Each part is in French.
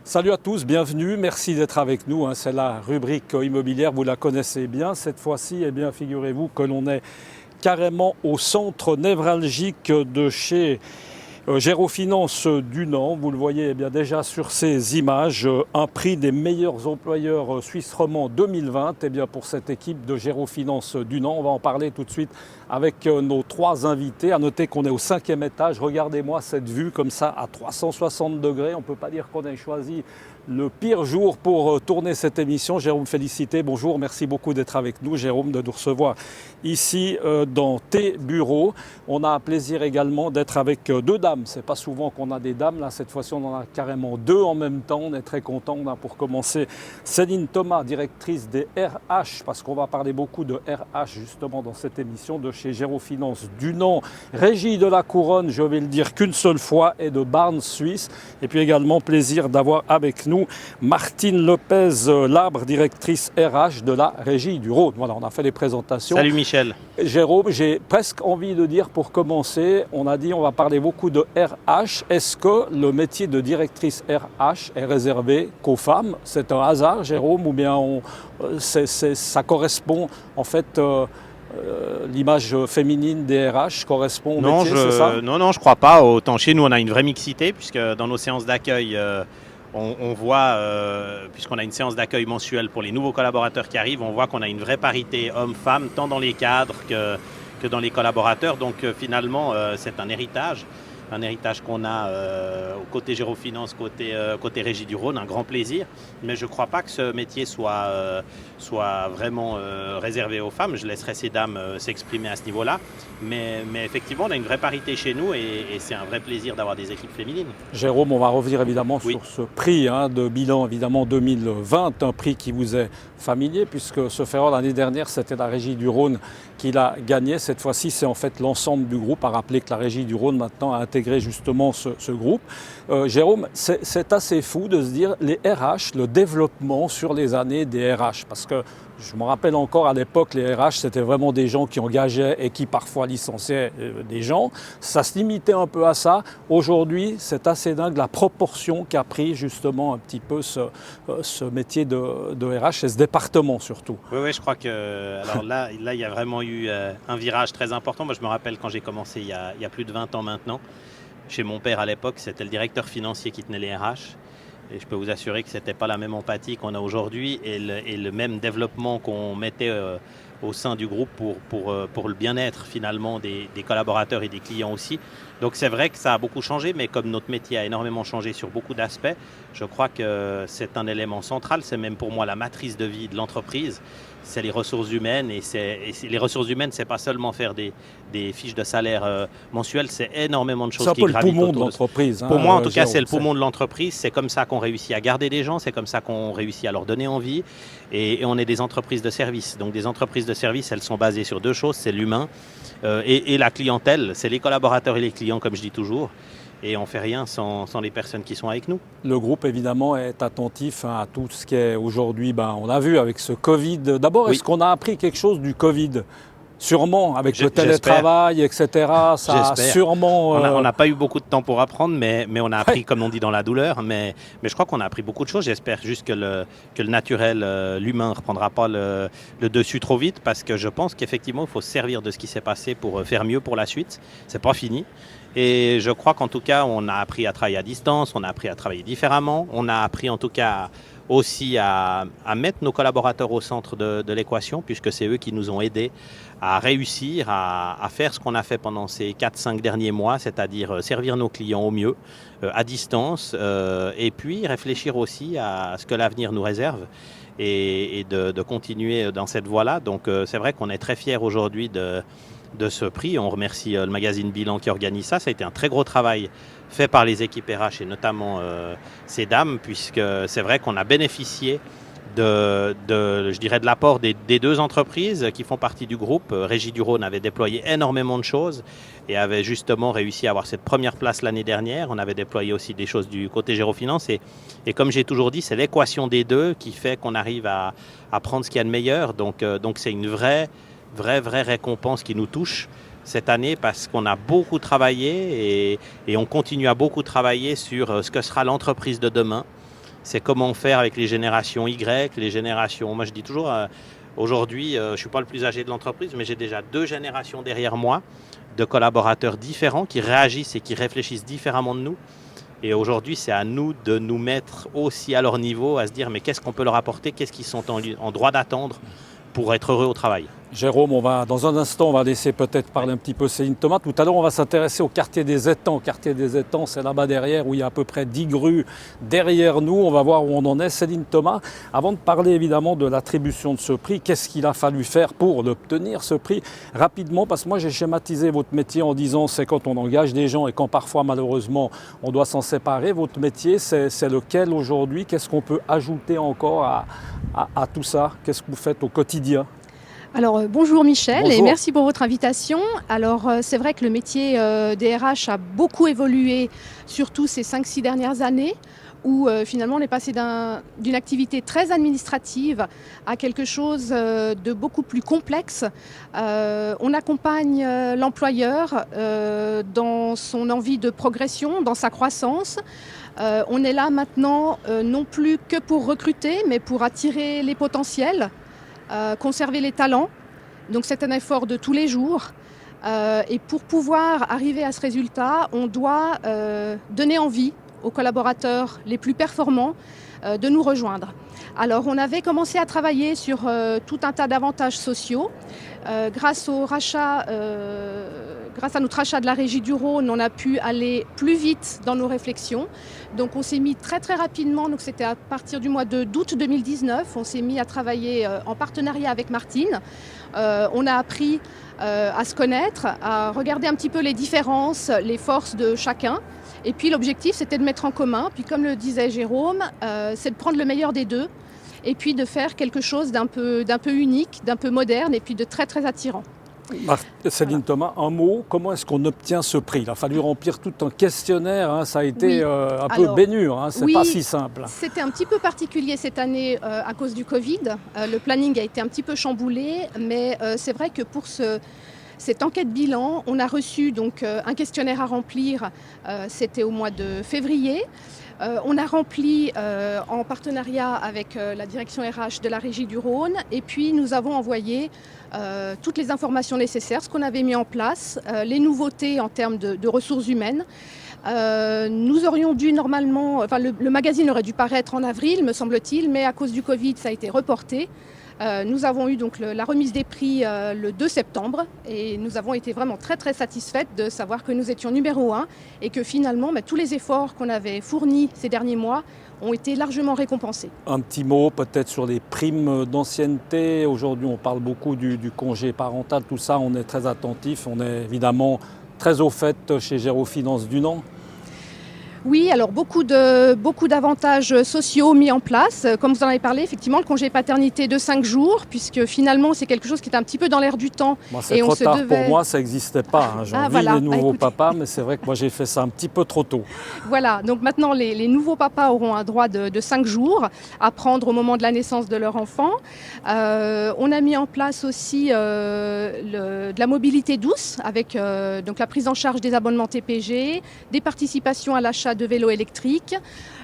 Salut à tous, bienvenue, merci d'être avec nous. C'est la rubrique immobilière, vous la connaissez bien. Cette fois-ci, figurez-vous que l'on est carrément au centre névralgique de chez Gérofinance Dunant. Vous le voyez déjà sur ces images, un prix des meilleurs employeurs suisses romands 2020 pour cette équipe de Gérofinance Dunant. On va en parler tout de suite avec nos trois invités. À noter qu'on est au 5e étage. Regardez-moi cette vue comme ça à 360 degrés. On ne peut pas dire qu'on ait choisi le pire jour pour tourner cette émission. Jérôme Félicité, bonjour, merci beaucoup d'être avec nous. Jérôme, de nous recevoir ici dans tes bureaux. On a un plaisir également d'être avec deux dames. C'est pas souvent qu'on a des dames. Là, cette fois-ci, on en a carrément deux en même temps. On est très content. On a pour commencer Céline Thomas, directrice des RH, parce qu'on va parler beaucoup de RH justement dans cette émission, de chez Gérofinance Dunant, Régie de la Couronne, je vais le dire qu'une seule fois, et de Barnes Suisse. Et puis également plaisir d'avoir avec nous Martine Lopez-Labre, directrice RH de la Régie du Rhône. Voilà, on a fait les présentations. Salut Michel. Jérôme, j'ai presque envie de dire pour commencer, on a dit on va parler beaucoup de RH. Est-ce que le métier de directrice RH est réservé qu'aux femmes? C'est un hasard, Jérôme, ou bien ça correspond en fait l'image féminine des RH correspond au métier, c'est ça? Non, je crois pas. Autant chez nous, on a une vraie mixité, puisque dans nos séances d'accueil, on voit, puisqu'on a une séance d'accueil mensuelle pour les nouveaux collaborateurs qui arrivent, on voit qu'on a une vraie parité homme-femme, tant dans les cadres que dans les collaborateurs. Donc finalement, c'est un héritage qu'on a au côté Gérofinance, côté Régie du Rhône, un grand plaisir. Mais je ne crois pas que ce métier soit vraiment réservé aux femmes. Je laisserai ces dames s'exprimer à ce niveau-là. Mais effectivement, on a une vraie parité chez nous et c'est un vrai plaisir d'avoir des équipes féminines. Jérôme, on va revenir évidemment sur ce prix de bilan évidemment 2020, un prix qui vous est familier puisque ce fait l'année dernière, c'était la Régie du Rhône qui l'a gagné. Cette fois-ci, c'est en fait l'ensemble du groupe. À rappeler que la Régie du Rhône maintenant a intégré justement ce groupe. Jérôme, c'est assez fou de se dire les RH, le développement sur les années des RH, parce que je me rappelle encore à l'époque, les RH, c'était vraiment des gens qui engageaient et qui parfois licenciaient des gens. Ça se limitait un peu à ça. Aujourd'hui, c'est assez dingue la proportion qu'a pris justement un petit peu ce métier de RH et ce département surtout. Oui, je crois que alors là, il y a vraiment eu un virage très important. Moi, je me rappelle quand j'ai commencé il y a plus de 20 ans maintenant. Chez mon père à l'époque, c'était le directeur financier qui tenait les RH. Et je peux vous assurer que ce n'était pas la même empathie qu'on a aujourd'hui et le même développement qu'on mettait au sein du groupe pour le bien-être finalement des collaborateurs et des clients aussi. Donc c'est vrai que ça a beaucoup changé, mais comme notre métier a énormément changé sur beaucoup d'aspects, je crois que c'est un élément central. C'est même pour moi la matrice de vie de l'entreprise. C'est les ressources humaines et les ressources humaines, c'est pas seulement faire des fiches de salaire mensuelles, c'est énormément de choses qui gravitent autour. C'est un peu le poumon de l'entreprise. Pour moi, en tout cas, c'est le poumon de l'entreprise. C'est comme ça qu'on réussit à garder des gens, c'est comme ça qu'on réussit à leur donner envie. Et on est des entreprises de service. Donc des entreprises de service, elles sont basées sur deux choses, c'est l'humain et la clientèle. C'est les collaborateurs et les clients, comme je dis toujours. Et on ne fait rien sans les personnes qui sont avec nous. Le groupe, évidemment, est attentif à tout ce qui est aujourd'hui, on l'a vu avec ce Covid. D'abord, Est-ce qu'on a appris quelque chose du Covid ? Sûrement, avec le télétravail, etc. Ça a sûrement... On n'a pas eu beaucoup de temps pour apprendre, mais on a appris, comme on dit, dans la douleur. Mais je crois qu'on a appris beaucoup de choses. J'espère juste que le naturel, l'humain, ne reprendra pas le dessus trop vite, parce que je pense qu'effectivement, il faut se servir de ce qui s'est passé pour faire mieux pour la suite. C'est pas fini. Et je crois qu'en tout cas, on a appris à travailler à distance, on a appris à travailler différemment, on a appris en tout cas aussi à mettre nos collaborateurs au centre de l'équation, puisque c'est eux qui nous ont aidés à réussir à faire ce qu'on a fait pendant ces 4-5 derniers mois, c'est-à-dire servir nos clients au mieux, à distance, et puis réfléchir aussi à ce que l'avenir nous réserve et de continuer dans cette voie-là. Donc c'est vrai qu'on est très fiers aujourd'hui de ce prix. On remercie le magazine Bilan qui organise ça. Ça a été un très gros travail fait par les équipes RH et notamment ces dames, puisque c'est vrai qu'on a bénéficié de l'apport des deux entreprises qui font partie du groupe. Régie du Rhône avait déployé énormément de choses et avait justement réussi à avoir cette première place l'année dernière. On avait déployé aussi des choses du côté Gérofinance et comme j'ai toujours dit, c'est l'équation des deux qui fait qu'on arrive à prendre ce qu'il y a de meilleur. Donc c'est une vraie récompense qui nous touche cette année parce qu'on a beaucoup travaillé et on continue à beaucoup travailler sur ce que sera l'entreprise de demain. c'est comment faire avec les générations Y, les générations... Moi, je dis toujours, aujourd'hui, je ne suis pas le plus âgé de l'entreprise, mais j'ai déjà 2 générations derrière moi de collaborateurs différents qui réagissent et qui réfléchissent différemment de nous. Et aujourd'hui, c'est à nous de nous mettre aussi à leur niveau, à se dire mais qu'est-ce qu'on peut leur apporter, qu'est-ce qu'ils sont en droit d'attendre pour être heureux au travail. Jérôme, dans un instant, on va laisser peut-être parler un petit peu Céline Thomas. Tout à l'heure, on va s'intéresser au quartier des Étangs. Quartier des Étangs, c'est là-bas derrière, où il y a à peu près 10 grues derrière nous. On va voir où on en est. Céline Thomas, avant de parler évidemment de l'attribution de ce prix, qu'est-ce qu'il a fallu faire pour l'obtenir, ce prix, rapidement? Parce que moi, j'ai schématisé votre métier en disant c'est quand on engage des gens et quand parfois, malheureusement, on doit s'en séparer. Votre métier, c'est lequel aujourd'hui? Qu'est-ce qu'on peut ajouter encore à tout ça? Qu'est-ce que vous faites au quotidien? Alors bonjour Michel. Bonjour. Et merci pour votre invitation. Alors c'est vrai que le métier des RH a beaucoup évolué, surtout ces 5-6 dernières années, où finalement on est passé d'une activité très administrative à quelque chose de beaucoup plus complexe. On accompagne l'employeur dans son envie de progression, dans sa croissance. On est là maintenant non plus que pour recruter, mais pour attirer les potentiels. Conserver les talents, donc c'est un effort de tous les jours et pour pouvoir arriver à ce résultat, on doit donner envie aux collaborateurs les plus performants de nous rejoindre. Alors on avait commencé à travailler sur tout un tas d'avantages sociaux. Grâce à notre rachat de la Régie du Rhône, on a pu aller plus vite dans nos réflexions. Donc on s'est mis très très rapidement, donc c'était à partir du mois d'août 2019, on s'est mis à travailler en partenariat avec Martine. On a appris à se connaître, à regarder un petit peu les différences, les forces de chacun. Et puis l'objectif c'était de mettre en commun, puis comme le disait Jérôme, c'est de prendre le meilleur des deux et puis de faire quelque chose d'un peu unique, d'un peu moderne et puis de très très attirant. Céline Thomas, un mot, comment est-ce qu'on obtient ce prix? Il a fallu remplir tout un questionnaire, hein, ça a été peu bénur, hein, c'est pas si simple. C'était un petit peu particulier cette année à cause du Covid. Le planning a été un petit peu chamboulé, mais c'est vrai que pour cette enquête bilan, on a reçu donc un questionnaire à remplir, c'était au mois de février. On a rempli en partenariat avec la direction RH de la Régie du Rhône et puis nous avons envoyé toutes les informations nécessaires, ce qu'on avait mis en place, les nouveautés en termes de ressources humaines. Nous aurions dû normalement, le magazine aurait dû paraître en avril, me semble-t-il, mais à cause du Covid, ça a été reporté. Nous avons eu donc la remise des prix le 2 septembre et nous avons été vraiment très très satisfaites de savoir que nous étions numéro 1 et que finalement tous les efforts qu'on avait fournis ces derniers mois ont été largement récompensés. Un petit mot peut-être sur les primes d'ancienneté. Aujourd'hui on parle beaucoup du congé parental, tout ça on est très attentif, on est évidemment très au fait chez Gérofinance Dunant. Oui, alors beaucoup d'avantages sociaux mis en place. Comme vous en avez parlé, effectivement, le congé paternité de 5 jours, puisque finalement, c'est quelque chose qui est un petit peu dans l'air du temps. Moi, c'est trop tard pour moi, ça n'existait pas. Hein. J'ai envie des nouveaux papas, mais c'est vrai que moi, j'ai fait ça un petit peu trop tôt. Voilà, donc maintenant, les nouveaux papas auront un droit de 5 jours à prendre au moment de la naissance de leur enfant. On a mis en place aussi de la mobilité douce, avec donc la prise en charge des abonnements TPG, des participations à l'achat de vélos électriques,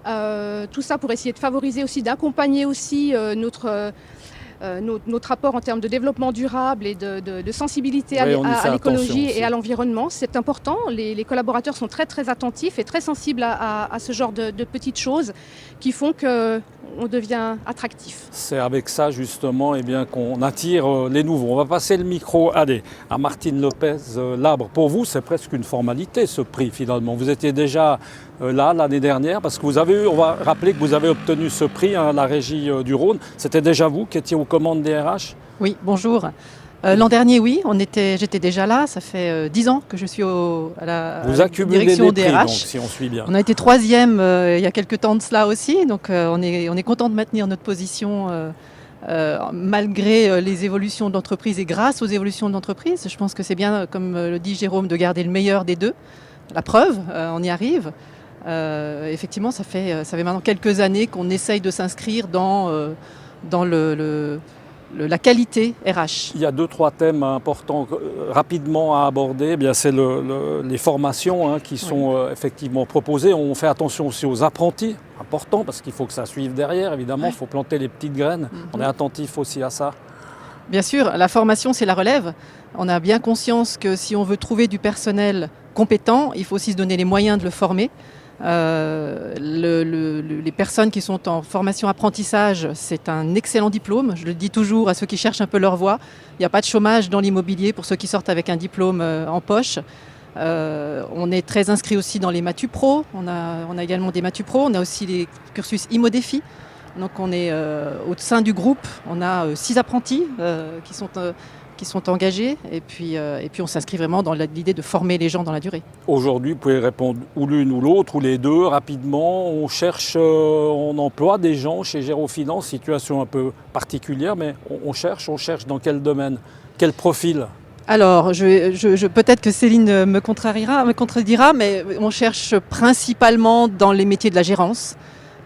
tout ça pour essayer de favoriser aussi, d'accompagner aussi notre apport en termes de développement durable et de sensibilité à l'écologie et à l'environnement. C'est important, les collaborateurs sont très très attentifs et très sensibles à ce genre de petites choses qui font qu'on devient attractif. C'est avec ça justement qu'on attire les nouveaux. On va passer le micro à Martine Lopez-Labre. Pour vous, c'est presque une formalité ce prix finalement. Vous étiez déjà là l'année dernière parce que on va rappeler que vous avez obtenu ce prix à la Régie du Rhône. C'était déjà vous qui étiez aux commandes des RH? Oui, bonjour. L'an dernier, oui, j'étais déjà là. Ça fait 10 ans que je suis à la direction des RH. Donc, si on suit bien. On a été 3e il y a quelques temps de cela aussi. Donc on est content de maintenir notre position malgré les évolutions de l'entreprise et grâce aux évolutions de l'entreprise. Je pense que c'est bien, comme le dit Jérôme, de garder le meilleur des deux. La preuve, on y arrive. Effectivement, ça fait maintenant quelques années qu'on essaye de s'inscrire dans la qualité RH. Il y a 2-3 thèmes importants rapidement à aborder. Eh bien, c'est les formations qui sont effectivement proposées. On fait attention aussi aux apprentis, important parce qu'il faut que ça suive derrière. Évidemment, il faut planter les petites graines. On est attentif aussi à ça. Bien sûr, la formation, c'est la relève. On a bien conscience que si on veut trouver du personnel compétent, il faut aussi se donner les moyens de le former. Les personnes qui sont en formation apprentissage, c'est un excellent diplôme. Je le dis toujours à ceux qui cherchent un peu leur voie. Il n'y a pas de chômage dans l'immobilier pour ceux qui sortent avec un diplôme en poche. On est très inscrit aussi dans les Matu Pro. On a également des Matu Pro. On a aussi les cursus IMO-Défi. Donc on est au sein du groupe, on a 6 apprentis qui sont engagés et puis on s'inscrit vraiment dans l'idée de former les gens dans la durée. Aujourd'hui, vous pouvez répondre ou l'une ou l'autre ou les deux rapidement. On cherche, on emploie des gens chez Gérofinance, situation un peu particulière, mais on cherche dans quel domaine, quel profil? Alors, peut-être que Céline me contredira, mais on cherche principalement dans les métiers de la gérance.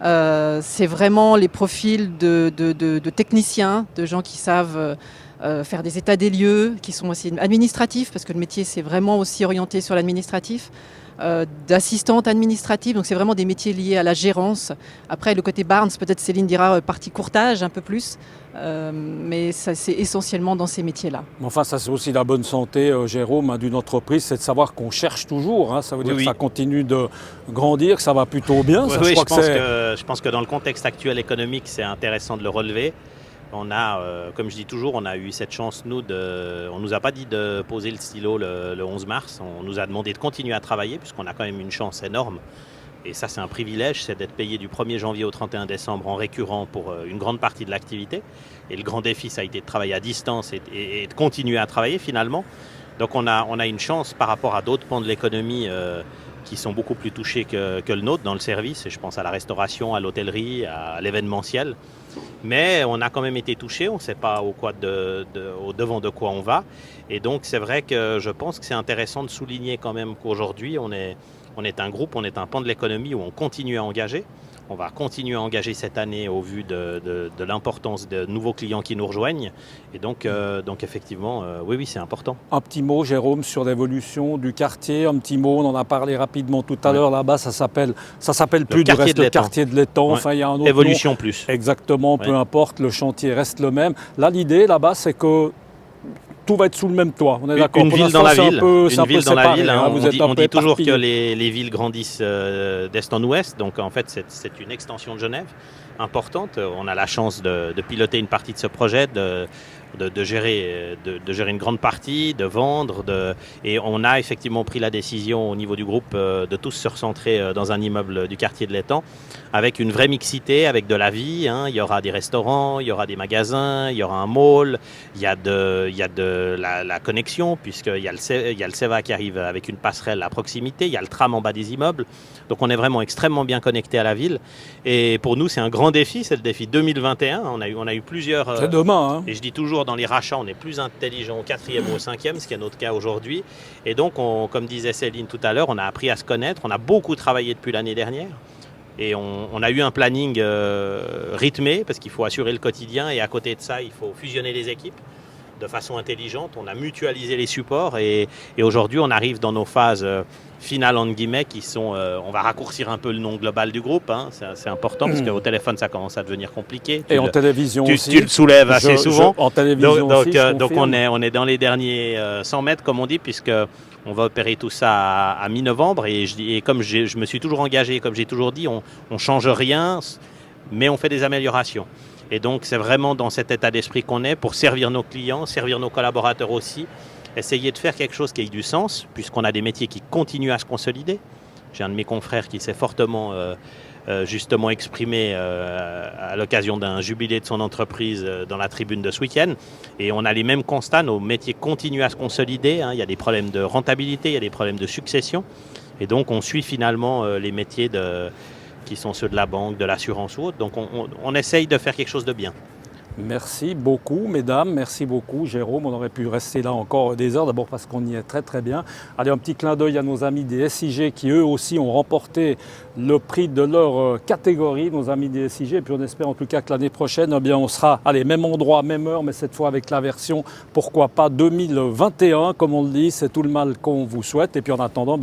C'est vraiment les profils de techniciens, de gens qui savent faire des états des lieux, qui sont aussi administratifs, parce que le métier c'est vraiment aussi orienté sur l'administratif, d'assistante administrative, donc c'est vraiment des métiers liés à la gérance. Après le côté Barnes, peut-être Céline dira partie courtage un peu plus, mais ça c'est essentiellement dans ces métiers-là. Enfin, ça c'est aussi la bonne santé, Jérôme, d'une entreprise, c'est de savoir qu'on cherche toujours. Ça veut dire que ça continue de grandir, que ça va plutôt bien. Je pense que dans le contexte actuel économique, c'est intéressant de le relever. On a, comme je dis toujours, on a eu cette chance, on ne nous a pas dit de poser le stylo le 11 mars, on nous a demandé de continuer à travailler puisqu'on a quand même une chance énorme. Et ça, c'est un privilège, c'est d'être payé du 1er janvier au 31 décembre en récurrent pour une grande partie de l'activité. Et le grand défi, ça a été de travailler à distance et de continuer à travailler finalement. Donc on a une chance par rapport à d'autres pans de l'économie qui sont beaucoup plus touchés que le nôtre dans le service. Et je pense à la restauration, à l'hôtellerie, à l'événementiel. Mais on a quand même été touchés, on ne sait pas au devant de quoi on va. Et donc c'est vrai que je pense que c'est intéressant de souligner quand même qu'aujourd'hui on est un groupe, on est un pan de l'économie où on continue à engager. On va continuer à engager cette année au vu de l'importance de nouveaux clients qui nous rejoignent. Et donc effectivement, oui, c'est important. Un petit mot, Jérôme, sur l'évolution du quartier. Un petit mot, on en a parlé rapidement tout à l'heure. Là-bas, ça s'appelle plus du reste le quartier de l'Étang. Enfin, il y a un autre Évolution nom. plus. Exactement, peu importe, le chantier reste le même. Là, l'idée, là-bas, c'est que tout va être sous le même toit. On est d'accord. Une ville dans la ville. Une ville dans la ville. On dit toujours que les villes grandissent d'est en ouest. Donc en fait, c'est une extension de Genève importante. On a la chance de piloter une partie de ce projet, de gérer une grande partie, de vendre. Et on a effectivement pris la décision au niveau du groupe de tous se recentrer dans un immeuble du quartier de l'Étang avec une vraie mixité, avec de la vie. Il y aura des restaurants, il y aura des magasins, il y aura un mall, il y a de la connexion puisqu'il y a le CEVA qui arrive avec une passerelle à proximité, il y a le tram en bas des immeubles. Donc on est vraiment extrêmement bien connecté à la ville. Et pour nous, c'est un grand défi, c'est le défi 2021. On a eu plusieurs... C'est demain. Et je dis toujours, dans les rachats, on est plus intelligent au 4e ou au 5e, ce qui est notre cas aujourd'hui. Et donc, comme disait Céline tout à l'heure, on a appris à se connaître. On a beaucoup travaillé depuis l'année dernière. Et on a eu un planning rythmé parce qu'il faut assurer le quotidien. Et à côté de ça, il faut fusionner les équipes de façon intelligente. On a mutualisé les supports. Et aujourd'hui, on arrive dans nos phases finales, entre guillemets, qui sont... on va raccourcir un peu le nom global du groupe. C'est important parce qu'au téléphone, ça commence à devenir compliqué. Et en télévision aussi. Tu le soulèves assez souvent. En télévision aussi, donc on est dans les derniers 100 mètres, comme on dit, puisque... On va opérer tout ça à mi-novembre et comme je me suis toujours engagé, comme j'ai toujours dit, on ne change rien, mais on fait des améliorations. Et donc c'est vraiment dans cet état d'esprit qu'on est pour servir nos clients, servir nos collaborateurs aussi, essayer de faire quelque chose qui ait du sens, puisqu'on a des métiers qui continuent à se consolider. J'ai un de mes confrères qui s'est fortement justement exprimé à l'occasion d'un jubilé de son entreprise dans la tribune de ce week-end. Et on a les mêmes constats, nos métiers continuent à se consolider. Il y a des problèmes de rentabilité, il y a des problèmes de succession. Et donc on suit finalement les métiers qui sont ceux de la banque, de l'assurance ou autre. Donc on essaye de faire quelque chose de bien. Merci beaucoup, mesdames. Merci beaucoup, Jérôme. On aurait pu rester là encore des heures, d'abord parce qu'on y est très très bien. Allez, un petit clin d'œil à nos amis des SIG qui, eux aussi, ont remporté le prix de leur catégorie, nos amis des SIG. Et puis on espère en tout cas que l'année prochaine, eh bien, on sera, allez, même endroit, même heure, mais cette fois avec la version, pourquoi pas, 2021, comme on le dit. C'est tout le mal qu'on vous souhaite. Et puis en attendant,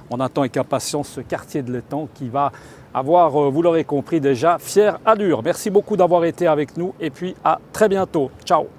on attend avec impatience ce quartier de l'étang qui va avoir, vous l'aurez compris déjà, fière allure. Merci beaucoup d'avoir été avec nous et puis à très bientôt. Ciao.